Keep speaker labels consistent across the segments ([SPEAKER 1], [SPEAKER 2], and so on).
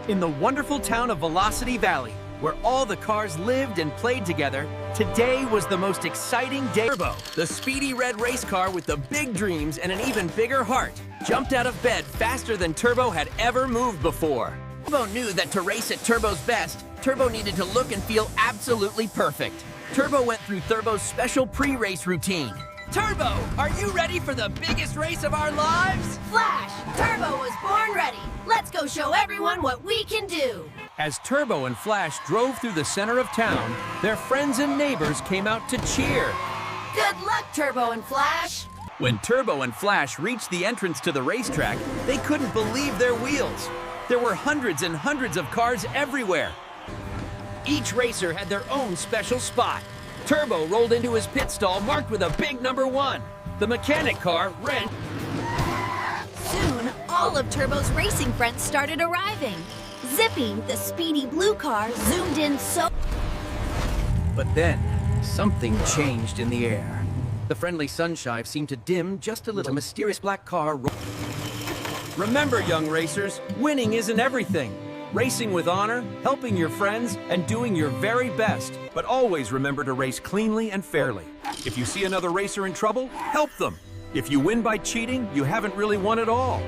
[SPEAKER 1] In the wonderful town of Velocity Valley, where all the cars lived and played together, today was the most exciting day. Turbo, the speedy red race car with the big dreams and an even bigger heart, jumped out of bed faster than Turbo had ever moved before. Turbo knew that to race at Turbo's best, Turbo needed to look and feel absolutely perfect. Turbo went through Turbo's special pre-race routine. Turbo, are you ready for the biggest race of our lives?
[SPEAKER 2] Flash, Turbo was born ready. Let's go show everyone what we can do.
[SPEAKER 1] As Turbo and Flash drove through the center of town, their friends and neighbors came out to cheer.
[SPEAKER 2] Good luck, Turbo and Flash.
[SPEAKER 1] When Turbo and Flash reached the entrance to the racetrack, they couldn't believe their wheels. There were hundreds and hundreds of cars everywhere. Each racer had their own special spot. Turbo rolled into his pit stall marked with a big number 1. The mechanic car, Ren.
[SPEAKER 2] Soon, all of Turbo's racing friends started arriving. Zippy, the speedy blue car, zoomed in so...
[SPEAKER 1] But then, something changed in the air. The friendly sunshine seemed to dim just a little. A mysterious black car. Remember, young racers, winning isn't everything. Racing with honor, helping your friends, and doing your very best. But always remember to race cleanly and fairly. If you see another racer in trouble, help them. If you win by cheating, you haven't really won at all.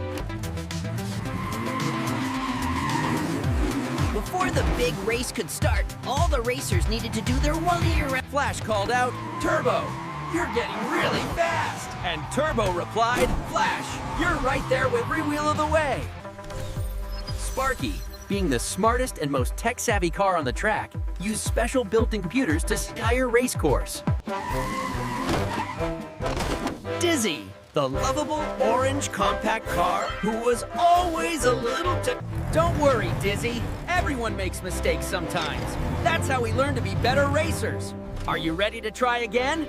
[SPEAKER 2] Before the big race could start, all the racers needed to do their one-year...
[SPEAKER 1] Flash called out, "Turbo, you're getting really fast!" And Turbo replied, "Flash, you're right there with every wheel of the way." Sparky, being the smartest and most tech-savvy car on the track, used special built-in computers to entire race course. Dizzy, the lovable orange compact car who was always a little Don't worry, Dizzy. Everyone makes mistakes sometimes. That's how we learn to be better racers. Are you ready to try again?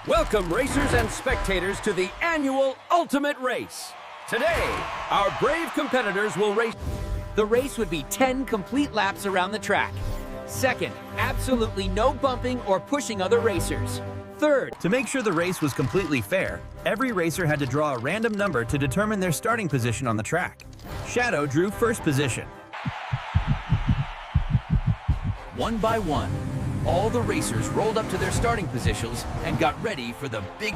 [SPEAKER 1] Welcome, racers and spectators, to the annual Ultimate Race. Today, our brave competitors will race. The race would be 10 complete laps around the track. Second, absolutely no bumping or pushing other racers. Third, to make sure the race was completely fair, every racer had to draw a random number to determine their starting position on the track. Shadow drew first position. One by one, all the racers rolled up to their starting positions and got ready for the big...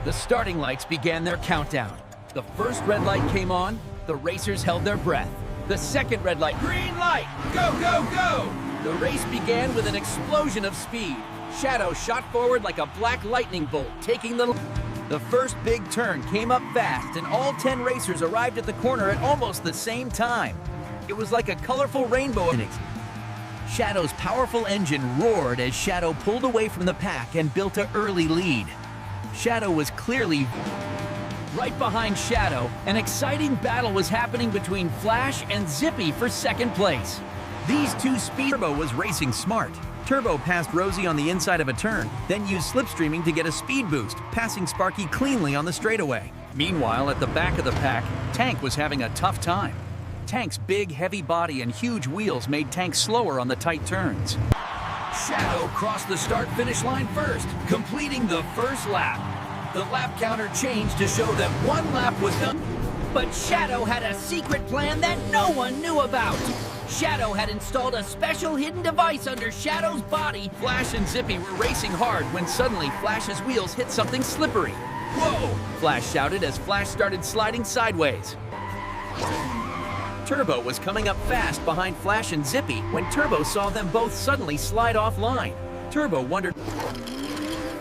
[SPEAKER 1] The starting lights began their countdown. The first red light came on, the racers held their breath. The second red light, green light, go, go, go! The race began with an explosion of speed. Shadow shot forward like a black lightning bolt, taking the... The first big turn came up fast, and all 10 racers arrived at the corner at almost the same time. It was like a colorful rainbow. Shadow's powerful engine roared as Shadow pulled away from the pack and built an early lead. Shadow was clearly... Right behind Shadow, an exciting battle was happening between Flash and Zippy for second place. These two Turbo was racing smart. Turbo passed Rosie on the inside of a turn, then used slipstreaming to get a speed boost, passing Sparky cleanly on the straightaway. Meanwhile, at the back of the pack, Tank was having a tough time. Tank's big, heavy body and huge wheels made Tank slower on the tight turns. Shadow crossed the start-finish line first, completing the first lap. The lap counter changed to show that one lap was done. But Shadow had a secret plan that no one knew about. Shadow had installed a special hidden device under Shadow's body. Flash and Zippy were racing hard when suddenly Flash's wheels hit something slippery. "Whoa!" Flash shouted as Flash started sliding sideways. Turbo was coming up fast behind Flash and Zippy when Turbo saw them both suddenly slide offline. Turbo wondered...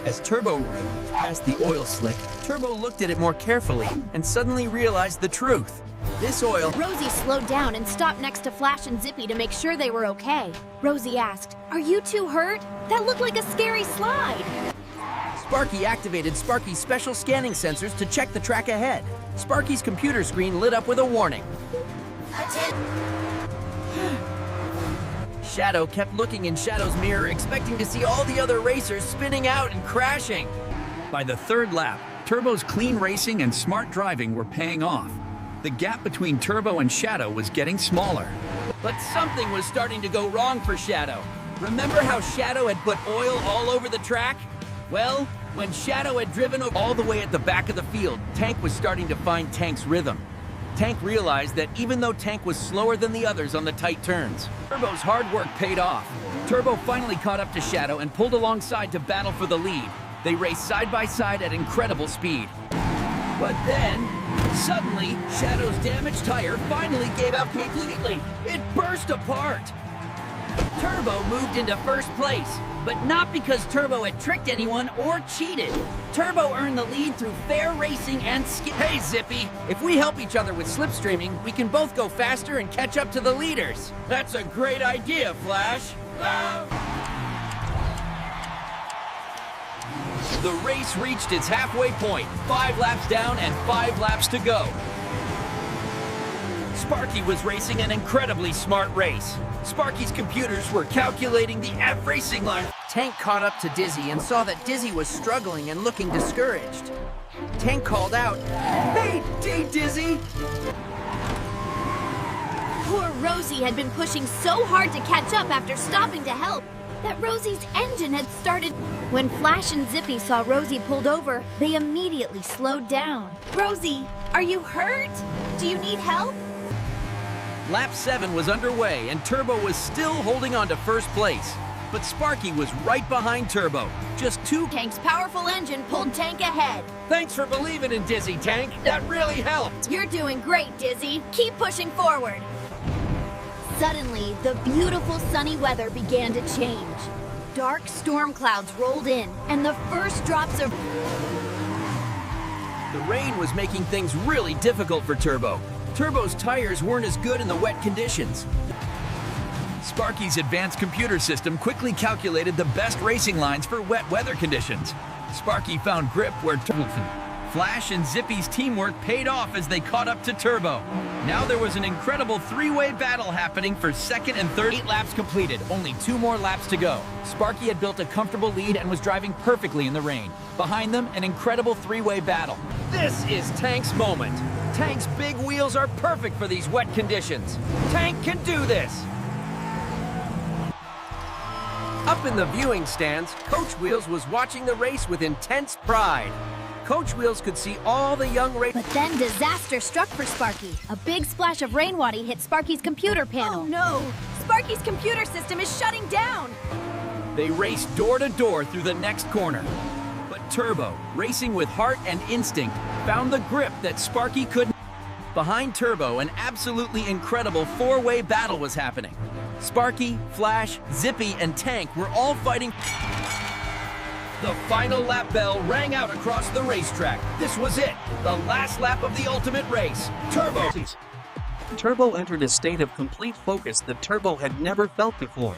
[SPEAKER 1] As Turbo passed the oil slick, Turbo looked at it more carefully and suddenly realized the truth. This oil...
[SPEAKER 3] Rosie slowed down and stopped next to Flash and Zippy to make sure they were okay. Rosie asked, "Are you two hurt? That looked like a scary slide."
[SPEAKER 1] Sparky activated Sparky's special scanning sensors to check the track ahead. Sparky's computer screen lit up with a warning. Shadow kept looking in Shadow's mirror, expecting to see all the other racers spinning out and crashing. By the third lap, Turbo's clean racing and smart driving were paying off. The gap between Turbo and Shadow was getting smaller. But something was starting to go wrong for Shadow. Remember how Shadow had put oil all over the track? Well, when Shadow had driven all the way at the back of the field, Tank was starting to find Tank's rhythm. Tank realized that even though Tank was slower than the others on the tight turns, Turbo's hard work paid off. Turbo finally caught up to Shadow and pulled alongside to battle for the lead. They raced side by side at incredible speed. But then, suddenly, Shadow's damaged tire finally gave out completely. It burst apart. Turbo moved into first place, but not because Turbo had tricked anyone or cheated. Turbo earned the lead through fair racing and skill. Hey, Zippy, if we help each other with slipstreaming, we can both go faster and catch up to the leaders. That's a great idea, Flash. The race reached its halfway point, 5 laps down and 5 laps to go. Sparky was racing an incredibly smart race. Sparky's computers were calculating the racing line. Tank caught up to Dizzy and saw that Dizzy was struggling and looking discouraged. Tank called out, Hey, Dizzy!
[SPEAKER 3] Poor Rosie had been pushing so hard to catch up after stopping to help that Rosie's engine had started. When Flash and Zippy saw Rosie pulled over, they immediately slowed down. Rosie, are you hurt? Do you need help?
[SPEAKER 1] Lap 7 was underway and Turbo was still holding on to first place. But Sparky was right behind Turbo. Just 2.
[SPEAKER 3] Tank's powerful engine pulled Tank ahead.
[SPEAKER 1] Thanks for believing in Dizzy, Tank. That really helped.
[SPEAKER 3] You're doing great, Dizzy. Keep pushing forward. Suddenly, the beautiful sunny weather began to change. Dark storm clouds rolled in, and the first drops of...
[SPEAKER 1] The rain was making things really difficult for Turbo. Turbo's tires weren't as good in the wet conditions. Sparky's advanced computer system quickly calculated the best racing lines for wet weather conditions. Sparky found grip where Flash and Zippy's teamwork paid off as they caught up to Turbo. Now there was an incredible 3-way battle happening for second and third. 8 laps completed, only 2 more laps to go. Sparky had built a comfortable lead and was driving perfectly in the rain. Behind them, an incredible 3-way battle. This is Tank's moment. Tank's big wheels are perfect for these wet conditions. Tank can do this. Up in the viewing stands, Coach Wheels was watching the race with intense pride. Coach Wheels could see all the young racers.
[SPEAKER 3] But then disaster struck for Sparky. A big splash of rainwater hit Sparky's computer panel.
[SPEAKER 2] Oh no! Sparky's computer system is shutting down!
[SPEAKER 1] They raced door to door through the next corner. But Turbo, racing with heart and instinct, found the grip that Sparky couldn't. Behind Turbo, an absolutely incredible 4-way battle was happening. Sparky, Flash, Zippy, and Tank were all fighting. The final lap bell rang out across the racetrack. This was it, the last lap of the ultimate race.
[SPEAKER 4] Turbo entered a state of complete focus that Turbo had never felt before.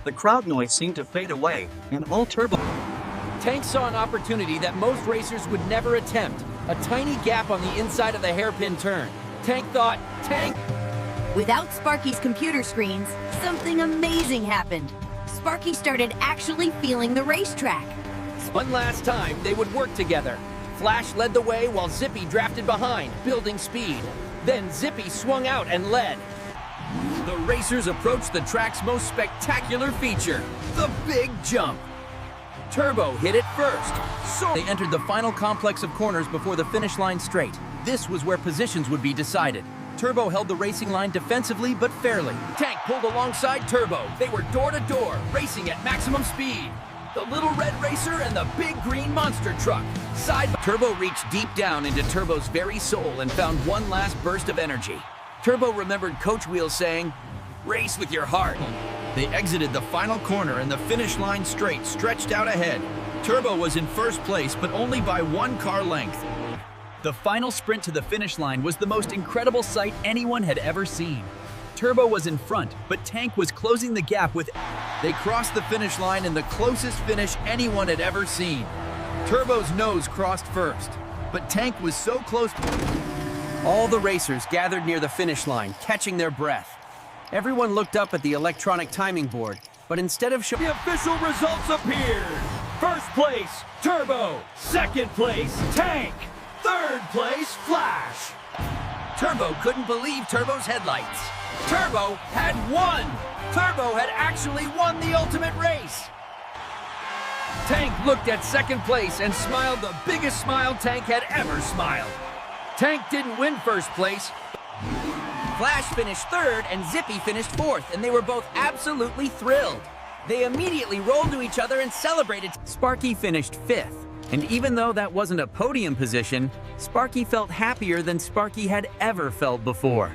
[SPEAKER 4] The crowd noise seemed to fade away, and all Turbo...
[SPEAKER 1] Tank saw an opportunity that most racers would never attempt. A tiny gap on the inside of the hairpin turn. Tank thought, Tank...
[SPEAKER 2] Without Sparky's computer screens, something amazing happened. Sparky started actually feeling the racetrack.
[SPEAKER 1] One last time, they would work together. Flash led the way while Zippy drafted behind, building speed. Then Zippy swung out and led. The racers approached the track's most spectacular feature, the big jump. Turbo hit it first, so they entered the final complex of corners before the finish line straight. This was where positions would be decided. Turbo held the racing line defensively but fairly. Tank pulled alongside Turbo. They were door to door, racing at maximum speed. The little red racer and the big green monster truck. Turbo reached deep down into Turbo's very soul and found one last burst of energy. Turbo remembered Coach Wheels saying, "Race with your heart." They exited the final corner and the finish line straight stretched out ahead. Turbo was in first place, but only by 1 car length. The final sprint to the finish line was the most incredible sight anyone had ever seen. Turbo was in front, but Tank was closing the gap with... They crossed the finish line in the closest finish anyone had ever seen. Turbo's nose crossed first, but Tank was so close. All the racers gathered near the finish line, catching their breath. Everyone looked up at the electronic timing board, but instead of showing... The official results appeared! First place, Turbo. Second place, Tank. Third place, Flash. Turbo couldn't believe Turbo's headlights. Turbo had won! Turbo had actually won the ultimate race! Tank looked at second place and smiled the biggest smile Tank had ever smiled. Tank didn't win first place. Flash finished third and Zippy finished fourth, and they were both absolutely thrilled. They immediately rolled to each other and celebrated. Sparky finished fifth, and even though that wasn't a podium position, Sparky felt happier than Sparky had ever felt before.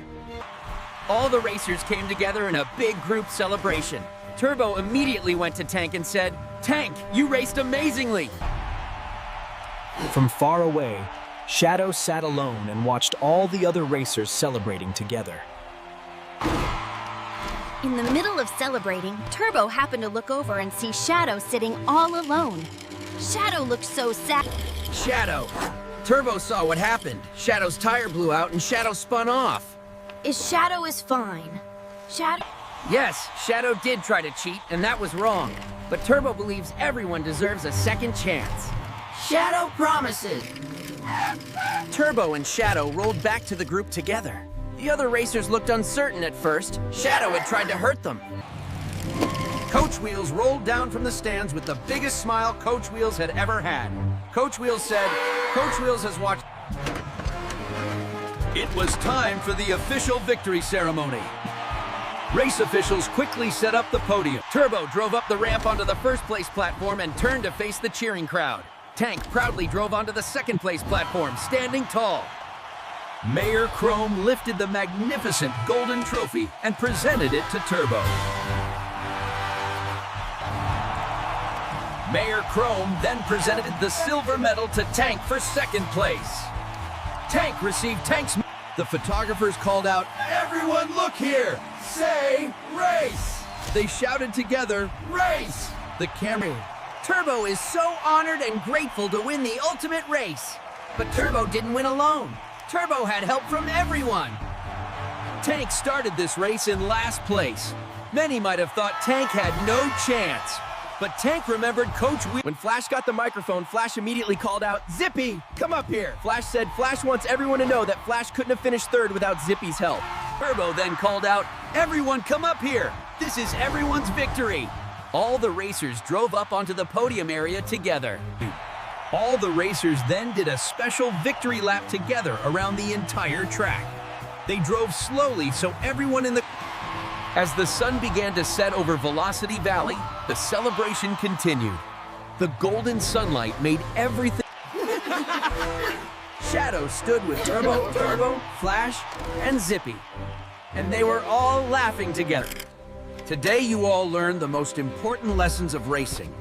[SPEAKER 1] All the racers came together in a big group celebration. Turbo immediately went to Tank and said, "Tank, you raced amazingly."
[SPEAKER 5] From far away, Shadow sat alone and watched all the other racers celebrating together.
[SPEAKER 3] In the middle of celebrating, Turbo happened to look over and see Shadow sitting all alone. Shadow looked so sad.
[SPEAKER 1] Shadow. Turbo saw what happened. Shadow's tire blew out and Shadow spun off.
[SPEAKER 3] Shadow is fine. Shadow...
[SPEAKER 1] Yes, Shadow did try to cheat, and that was wrong. But Turbo believes everyone deserves a second chance. Shadow promises. Turbo and Shadow rolled back to the group together. The other racers looked uncertain at first. Shadow had tried to hurt them. Coach Wheels rolled down from the stands with the biggest smile Coach Wheels had ever had. Coach Wheels said, "Coach Wheels has watched..." It was time for the official victory ceremony. Race officials quickly set up the podium. Turbo drove up the ramp onto the first place platform and turned to face the cheering crowd. Tank proudly drove onto the second place platform, standing tall. Mayor Chrome lifted the magnificent golden trophy and presented it to Turbo. Mayor Chrome then presented the silver medal to Tank for second place. Tank received Tank's... The photographers called out, "Everyone look here! Say race!" They shouted together, "Race!" The camera... Turbo is so honored and grateful to win the ultimate race. But Turbo didn't win alone. Turbo had help from everyone. Tank started this race in last place. Many might have thought Tank had no chance. But Tank remembered Coach Wheels. When Flash got the microphone, Flash immediately called out, "Zippy, come up here." Flash said Flash wants everyone to know that Flash couldn't have finished third without Zippy's help. Turbo then called out, "Everyone come up here. This is everyone's victory." All the racers drove up onto the podium area together. All the racers then did a special victory lap together around the entire track. They drove slowly so everyone in the... As the sun began to set over Velocity Valley, the celebration continued. The golden sunlight made everything... Shadow stood with Turbo, Flash, and Zippy. And they were all laughing together. Today you all learned the most important lessons of racing.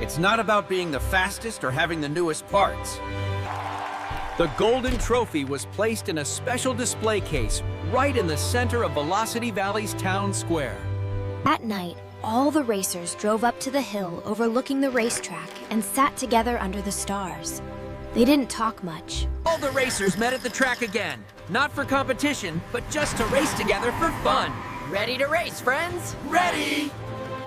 [SPEAKER 1] It's not about being the fastest or having the newest parts. The golden trophy was placed in a special display case right in the center of Velocity Valley's town square.
[SPEAKER 3] That night, all the racers drove up to the hill overlooking the racetrack and sat together under the stars. They didn't talk much.
[SPEAKER 1] All the racers met at the track again. Not for competition, but just to race together for fun. Ready to race, friends? Ready!